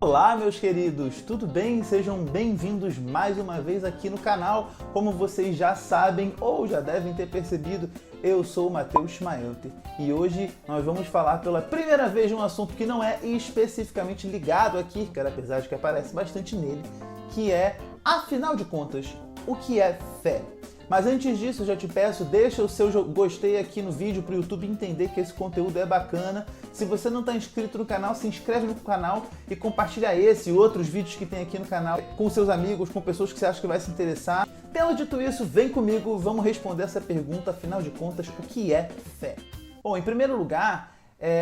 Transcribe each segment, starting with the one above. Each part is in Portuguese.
Olá, meus queridos, tudo bem? Sejam bem-vindos mais uma vez aqui no canal. Como vocês já sabem ou já devem ter percebido, eu sou o Matheus Schmaelter e hoje nós vamos falar pela primeira vez de um assunto que não é especificamente ligado a Kierkegaard, apesar de que aparece bastante nele, que é, afinal de contas, o que é fé? Mas antes disso, eu já te peço, deixa o seu gostei aqui no vídeo para o YouTube entender que esse conteúdo é bacana. Se você não está inscrito no canal, se inscreve no canal e compartilha esse e outros vídeos que tem aqui no canal com seus amigos, com pessoas que você acha que vai se interessar. Tendo dito isso, vem comigo, vamos responder essa pergunta, afinal de contas, o que é fé? Bom, em primeiro lugar,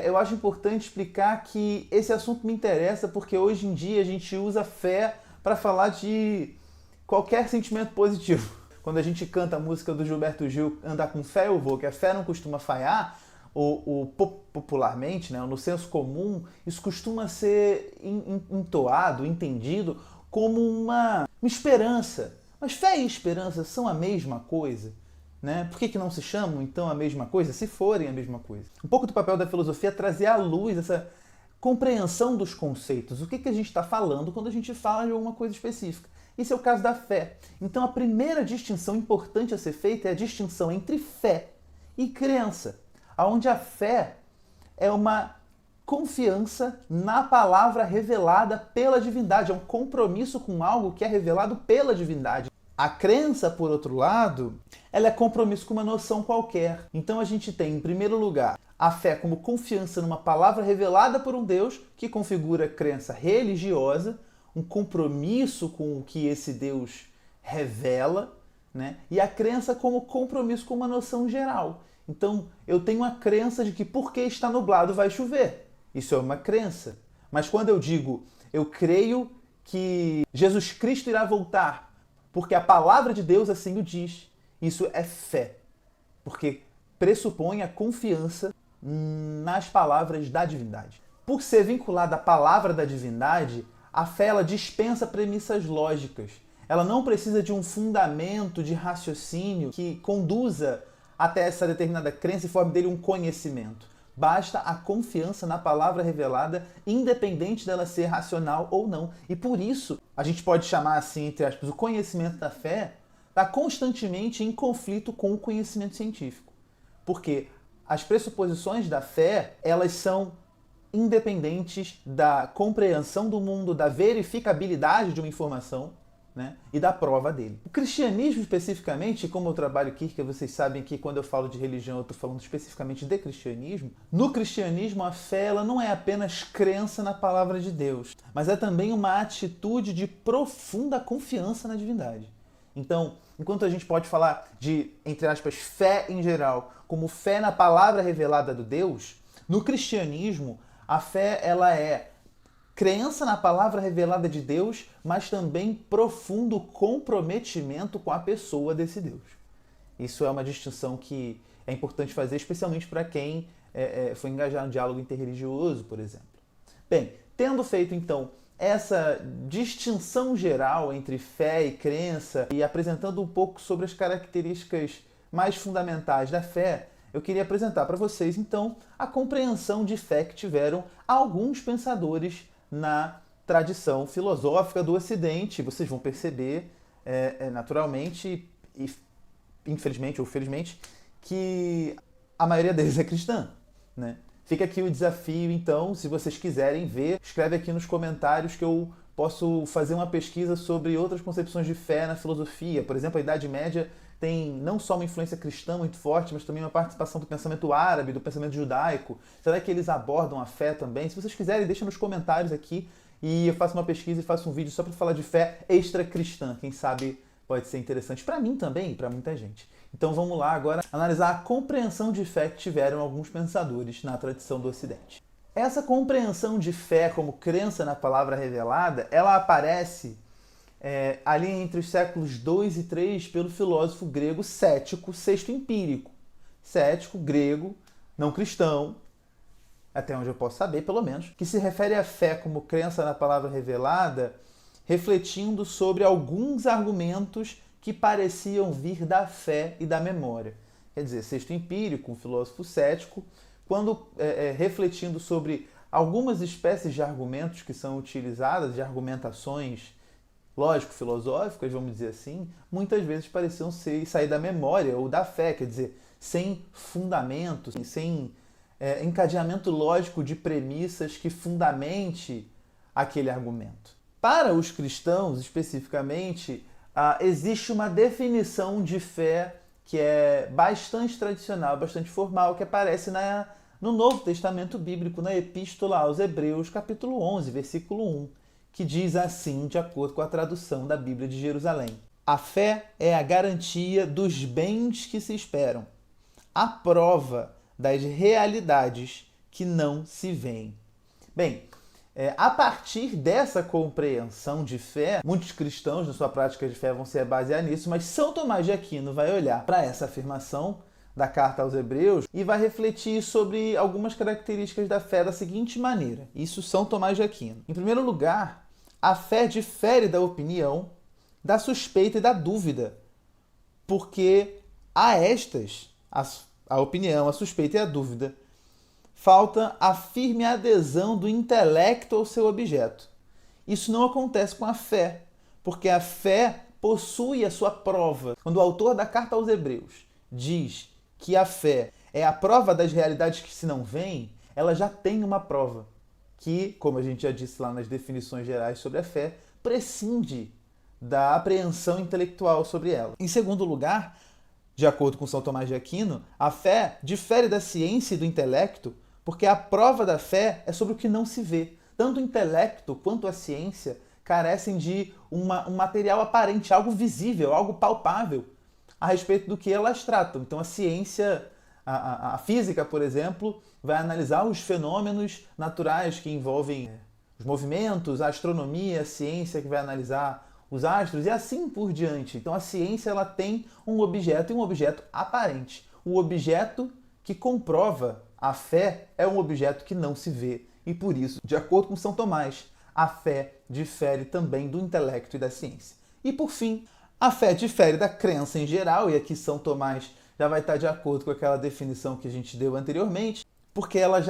eu acho importante explicar que esse assunto me interessa porque hoje em dia a gente usa fé para falar de qualquer sentimento positivo. Quando a gente canta a música do Gilberto Gil, Andar com Fé eu vou, que a fé não costuma falhar, popularmente, né, no senso comum, isso costuma ser entoado, entendido como uma esperança. Mas fé e esperança são a mesma coisa? Né? Por que não se chamam, então, a mesma coisa, se forem a mesma coisa? Um pouco do papel da filosofia é trazer à luz essa compreensão dos conceitos. O que a gente está falando quando a gente fala de alguma coisa específica? Esse é o caso da fé. Então a primeira distinção importante a ser feita é a distinção entre fé e crença, onde a fé é uma confiança na palavra revelada pela divindade, é um compromisso com algo que é revelado pela divindade. A crença, por outro lado, ela é compromisso com uma noção qualquer. Então a gente tem, em primeiro lugar, a fé como confiança numa palavra revelada por um Deus, que configura crença religiosa, um compromisso com o que esse Deus revela, né? E a crença como compromisso com uma noção geral. Então, eu tenho a crença de que porque está nublado vai chover. Isso é uma crença. Mas quando eu digo, eu creio que Jesus Cristo irá voltar, porque a palavra de Deus assim o diz, isso é fé. Porque pressupõe a confiança nas palavras da divindade. Por ser vinculada à palavra da divindade, a fé ela dispensa premissas lógicas. Ela não precisa de um fundamento de raciocínio que conduza até essa determinada crença e forme dele um conhecimento. Basta a confiança na palavra revelada, independente dela ser racional ou não. E por isso, a gente pode chamar assim, entre aspas, o conhecimento da fé está constantemente em conflito com o conhecimento científico. Porque as pressuposições da fé, elas são independentes da compreensão do mundo, da verificabilidade de uma informação, né, e da prova dele. O cristianismo especificamente, como eu trabalho Kierkegaard, vocês sabem que quando eu falo de religião eu estou falando especificamente de cristianismo. No cristianismo a fé ela não é apenas crença na palavra de Deus, mas é também uma atitude de profunda confiança na divindade. Então, enquanto a gente pode falar de, entre aspas, fé em geral, como fé na palavra revelada do Deus, no cristianismo a fé ela é crença na palavra revelada de Deus, mas também profundo comprometimento com a pessoa desse Deus. Isso é uma distinção que é importante fazer, especialmente para quem foi engajar no diálogo interreligioso, por exemplo. Bem, tendo feito então essa distinção geral entre fé e crença e apresentando um pouco sobre as características mais fundamentais da fé, eu queria apresentar para vocês, então, a compreensão de fé que tiveram alguns pensadores na tradição filosófica do Ocidente. Vocês vão perceber, naturalmente, e infelizmente ou felizmente, que a maioria deles é cristã, né? Fica aqui o desafio, então, se vocês quiserem ver, escreve aqui nos comentários que eu posso fazer uma pesquisa sobre outras concepções de fé na filosofia. Por exemplo, a Idade Média tem não só uma influência cristã muito forte, mas também uma participação do pensamento árabe, do pensamento judaico. Será que eles abordam a fé também? Se vocês quiserem, deixem nos comentários aqui e eu faço uma pesquisa e faço um vídeo só para falar de fé extra-cristã. Quem sabe pode ser interessante para mim também e para muita gente. Então vamos lá agora analisar a compreensão de fé que tiveram alguns pensadores na tradição do Ocidente. Essa compreensão de fé como crença na palavra revelada, ela aparece ali entre os séculos 2 e 3 pelo filósofo grego cético, Sexto Empírico. Cético, grego, não cristão, até onde eu posso saber, pelo menos, que se refere à fé como crença na palavra revelada, refletindo sobre alguns argumentos que pareciam vir da fé e da memória. Quer dizer, Sexto Empírico, um filósofo cético, quando refletindo sobre algumas espécies de argumentos que são utilizadas, de argumentações lógico-filosóficas, vamos dizer assim, muitas vezes pareciam sair da memória ou da fé, quer dizer, sem fundamento, sem encadeamento lógico de premissas que fundamente aquele argumento. Para os cristãos, especificamente, existe uma definição de fé que é bastante tradicional, bastante formal, que aparece no Novo Testamento Bíblico, na Epístola aos Hebreus, capítulo 11, versículo 1, que diz assim, de acordo com a tradução da Bíblia de Jerusalém: a fé é a garantia dos bens que se esperam, a prova das realidades que não se veem. Bem, a partir dessa compreensão de fé, muitos cristãos na sua prática de fé vão se basear nisso, mas São Tomás de Aquino vai olhar para essa afirmação da carta aos Hebreus e vai refletir sobre algumas características da fé da seguinte maneira. Isso São Tomás de Aquino. Em primeiro lugar, a fé difere da opinião, da suspeita e da dúvida, porque a estas, a opinião, a suspeita e a dúvida, falta a firme adesão do intelecto ao seu objeto. Isso não acontece com a fé, porque a fé possui a sua prova. Quando o autor da carta aos Hebreus diz que a fé é a prova das realidades que se não veem, ela já tem uma prova, que, como a gente já disse lá nas definições gerais sobre a fé, prescinde da apreensão intelectual sobre ela. Em segundo lugar, de acordo com São Tomás de Aquino, a fé difere da ciência e do intelecto, porque a prova da fé é sobre o que não se vê. Tanto o intelecto quanto a ciência carecem de um material aparente, algo visível, algo palpável, a respeito do que elas tratam. Então a ciência, a física, por exemplo, vai analisar os fenômenos naturais que envolvem os movimentos, a astronomia, a ciência que vai analisar os astros e assim por diante. Então a ciência ela tem um objeto e um objeto aparente. O objeto que comprova a fé é um objeto que não se vê. E por isso, de acordo com São Tomás, a fé difere também do intelecto e da ciência. E por fim, a fé difere da crença em geral, e aqui São Tomás já vai estar de acordo com aquela definição que a gente deu anteriormente, porque ela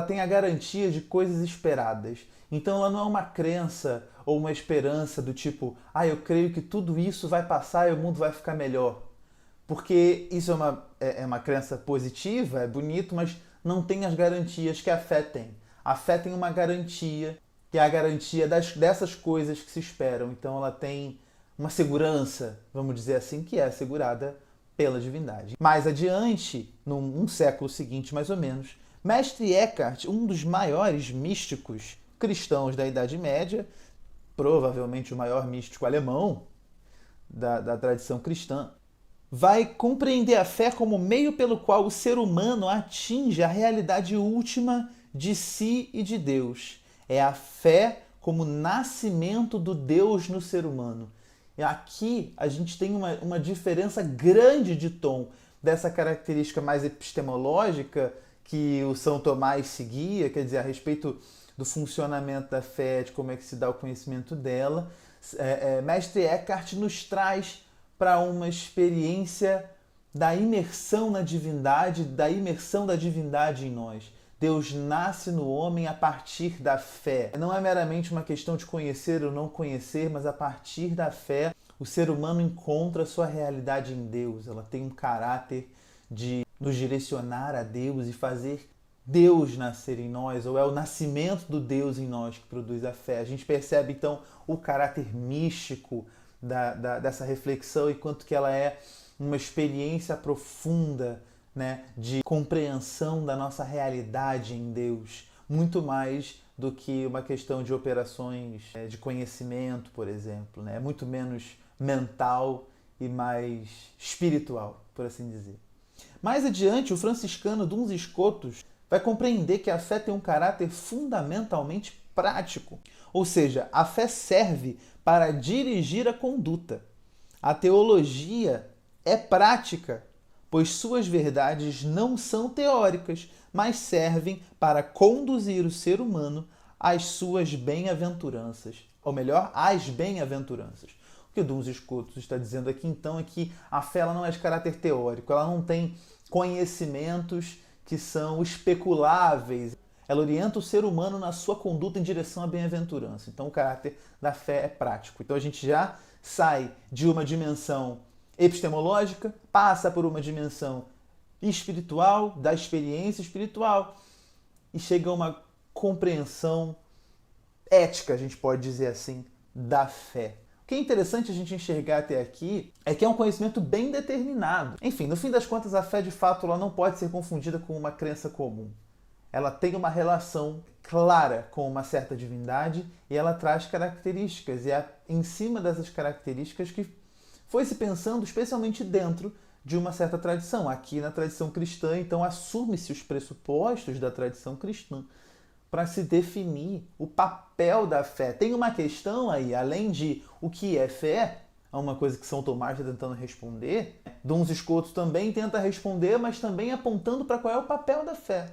tem a garantia de coisas esperadas. Então ela não é uma crença ou uma esperança do tipo, eu creio que tudo isso vai passar e o mundo vai ficar melhor. Porque isso é uma crença positiva, é bonito, mas não tem as garantias que a fé tem. A fé tem uma garantia, que é a garantia dessas coisas que se esperam. Então ela tem uma segurança, vamos dizer assim, que é assegurada pela divindade. Mais adiante, num século seguinte mais ou menos, Mestre Eckhart, um dos maiores místicos cristãos da Idade Média, provavelmente o maior místico alemão da tradição cristã, vai compreender a fé como meio pelo qual o ser humano atinge a realidade última de si e de Deus. É a fé como nascimento do Deus no ser humano. E aqui a gente tem uma diferença grande de tom dessa característica mais epistemológica que o São Tomás seguia, quer dizer, a respeito do funcionamento da fé, de como é que se dá o conhecimento dela. Mestre Eckhart nos traz para uma experiência da imersão na divindade, da imersão da divindade em nós. Deus nasce no homem a partir da fé. Não é meramente uma questão de conhecer ou não conhecer, mas a partir da fé o ser humano encontra a sua realidade em Deus. Ela tem um caráter de nos direcionar a Deus e fazer Deus nascer em nós, ou é o nascimento do Deus em nós que produz a fé. A gente percebe então o caráter místico dessa reflexão e quanto que ela é uma experiência profunda, né, de compreensão da nossa realidade em Deus, muito mais do que uma questão de operações de conhecimento, por exemplo, né? É muito menos mental e mais espiritual, por assim dizer. Mais adiante, o franciscano Duns Scotus vai compreender que a fé tem um caráter fundamentalmente prático, ou seja, a fé serve para dirigir a conduta. A teologia é prática, pois suas verdades não são teóricas, mas servem para conduzir o ser humano às suas bem-aventuranças, ou melhor, às bem-aventuranças. O que o Duns Scotus está dizendo aqui, então, é que a fé ela não é de caráter teórico, ela não tem conhecimentos que são especuláveis, ela orienta o ser humano na sua conduta em direção à bem-aventurança. Então o caráter da fé é prático. Então a gente já sai de uma dimensão epistemológica, passa por uma dimensão espiritual, da experiência espiritual, e chega a uma compreensão ética, a gente pode dizer assim, da fé. O que é interessante a gente enxergar até aqui é que é um conhecimento bem determinado. Enfim, no fim das contas, a fé de fato ela não pode ser confundida com uma crença comum. Ela tem uma relação clara com uma certa divindade e ela traz características. E é em cima dessas características que foi se pensando especialmente dentro de uma certa tradição. Aqui na tradição cristã, então, assume-se os pressupostos da tradição cristã para se definir o papel da fé. Tem uma questão aí, além de o que é fé, é uma coisa que São Tomás está tentando responder, Duns Scotus também tenta responder, mas também apontando para qual é o papel da fé.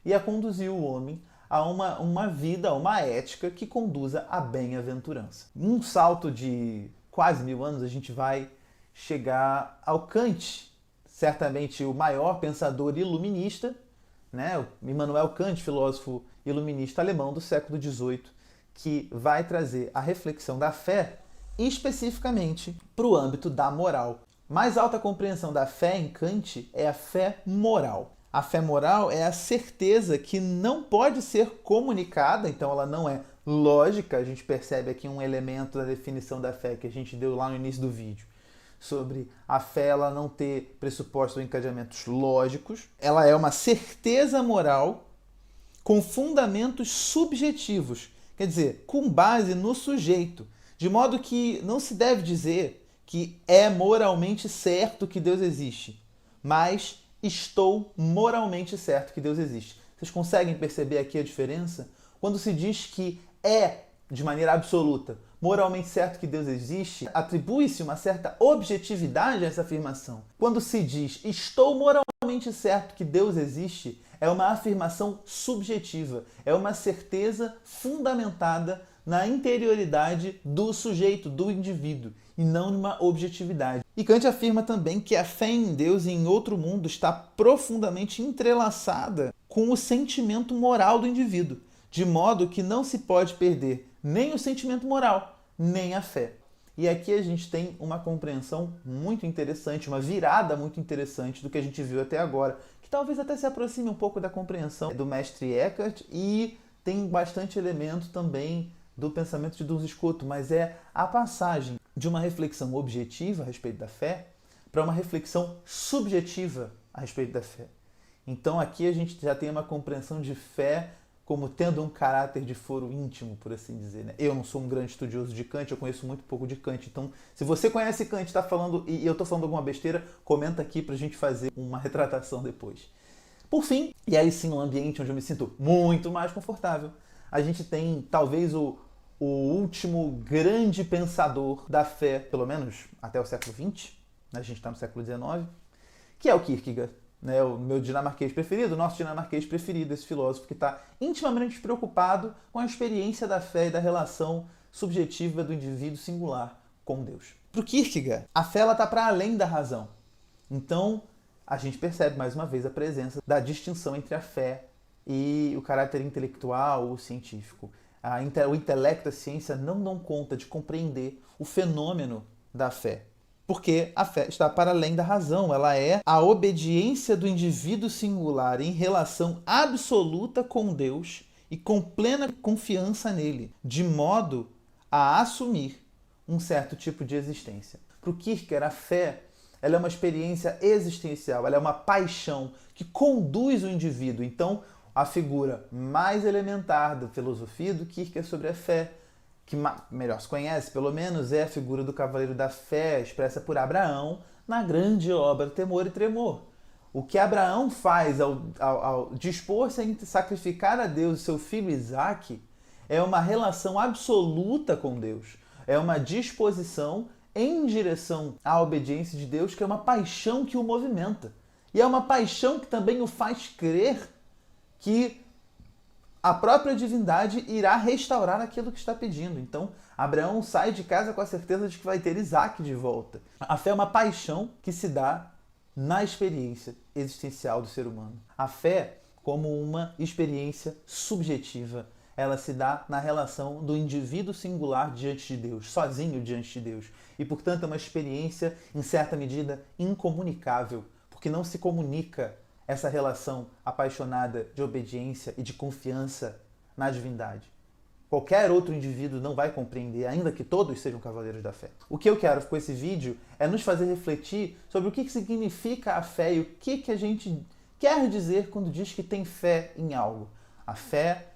E a conduzir o homem a uma vida, a uma ética que conduza à bem-aventurança. Num salto de quase 1000 anos, a gente vai chegar ao Kant, certamente o maior pensador iluminista, né? Immanuel Kant, filósofo iluminista alemão do século XVIII, que vai trazer a reflexão da fé especificamente para o âmbito da moral. Mais alta compreensão da fé em Kant é a fé moral. A fé moral é a certeza que não pode ser comunicada, então ela não é lógica. A gente percebe aqui um elemento da definição da fé que a gente deu lá no início do vídeo, sobre a fé ela não ter pressupostos ou encadeamentos lógicos. Ela é uma certeza moral com fundamentos subjetivos, quer dizer, com base no sujeito, de modo que não se deve dizer que é moralmente certo que Deus existe, mas estou moralmente certo que Deus existe. Vocês conseguem perceber aqui a diferença? Quando se diz que é, de maneira absoluta, moralmente certo que Deus existe, atribui-se uma certa objetividade a essa afirmação. Quando se diz estou moralmente certo que Deus existe, é uma afirmação subjetiva, é uma certeza fundamentada na interioridade do sujeito, do indivíduo, e não numa objetividade. E Kant afirma também que a fé em Deus e em outro mundo está profundamente entrelaçada com o sentimento moral do indivíduo, de modo que não se pode perder nem o sentimento moral, nem a fé. E aqui a gente tem uma compreensão muito interessante, uma virada muito interessante do que a gente viu até agora, que talvez até se aproxime um pouco da compreensão do mestre Eckhart e tem bastante elemento também do pensamento de Duns Scotus, mas é a passagem de uma reflexão objetiva a respeito da fé para uma reflexão subjetiva a respeito da fé. Então aqui a gente já tem uma compreensão de fé como tendo um caráter de foro íntimo, por assim dizer, né? Eu não sou um grande estudioso de Kant, eu conheço muito pouco de Kant. Então, se você conhece Kant, está falando e eu estou falando alguma besteira, comenta aqui para a gente fazer uma retratação depois. Por fim, e aí sim um ambiente onde eu me sinto muito mais confortável, a gente tem talvez o último grande pensador da fé, pelo menos até o século XX, né? A gente está no século XIX, que é o Kierkegaard. Né, o meu dinamarquês preferido, o nosso dinamarquês preferido, esse filósofo que está intimamente preocupado com a experiência da fé e da relação subjetiva do indivíduo singular com Deus. Para o Kierkegaard, a fé está para além da razão. Então, a gente percebe mais uma vez a presença da distinção entre a fé e o caráter intelectual ou científico. O intelecto e a ciência não dão conta de compreender o fenômeno da fé. Porque a fé está para além da razão, ela é a obediência do indivíduo singular em relação absoluta com Deus e com plena confiança nele, de modo a assumir um certo tipo de existência. Para o Kierkegaard, a fé ela é uma experiência existencial, ela é uma paixão que conduz o indivíduo. Então, a figura mais elementar da filosofia do Kierkegaard sobre a fé, que melhor se conhece, pelo menos, é a figura do cavaleiro da fé, expressa por Abraão na grande obra Temor e Tremor. O que Abraão faz ao dispor-se a sacrificar a Deus o seu filho Isaque é uma relação absoluta com Deus. É uma disposição em direção à obediência de Deus, que é uma paixão que o movimenta. E é uma paixão que também o faz crer que a própria divindade irá restaurar aquilo que está pedindo. Então, Abraão sai de casa com a certeza de que vai ter Isaque de volta. A fé é uma paixão que se dá na experiência existencial do ser humano. A fé, como uma experiência subjetiva. Ela se dá na relação do indivíduo singular diante de Deus, sozinho diante de Deus. E, portanto, é uma experiência, em certa medida, incomunicável, porque não se comunica essa relação apaixonada de obediência e de confiança na divindade. Qualquer outro indivíduo não vai compreender, ainda que todos sejam cavaleiros da fé. O que eu quero com esse vídeo é nos fazer refletir sobre o que significa a fé e o que a gente quer dizer quando diz que tem fé em algo. A fé,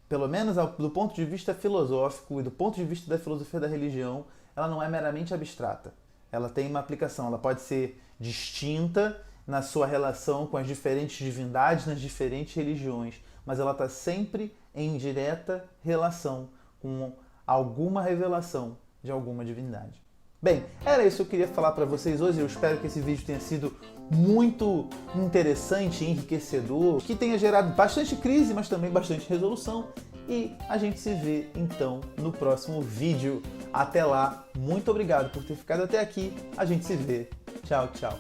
pelo menos do ponto de vista filosófico e do ponto de vista da filosofia da religião, ela não é meramente abstrata. Ela tem uma aplicação, ela pode ser distinta na sua relação com as diferentes divindades, nas diferentes religiões, mas ela está sempre em direta relação com alguma revelação de alguma divindade. Bem, era isso que eu queria falar para vocês hoje. Eu espero que esse vídeo tenha sido muito interessante e enriquecedor, que tenha gerado bastante crise, mas também bastante resolução. E a gente se vê, então, no próximo vídeo. Até lá, muito obrigado por ter ficado até aqui. A gente se vê. Tchau, tchau.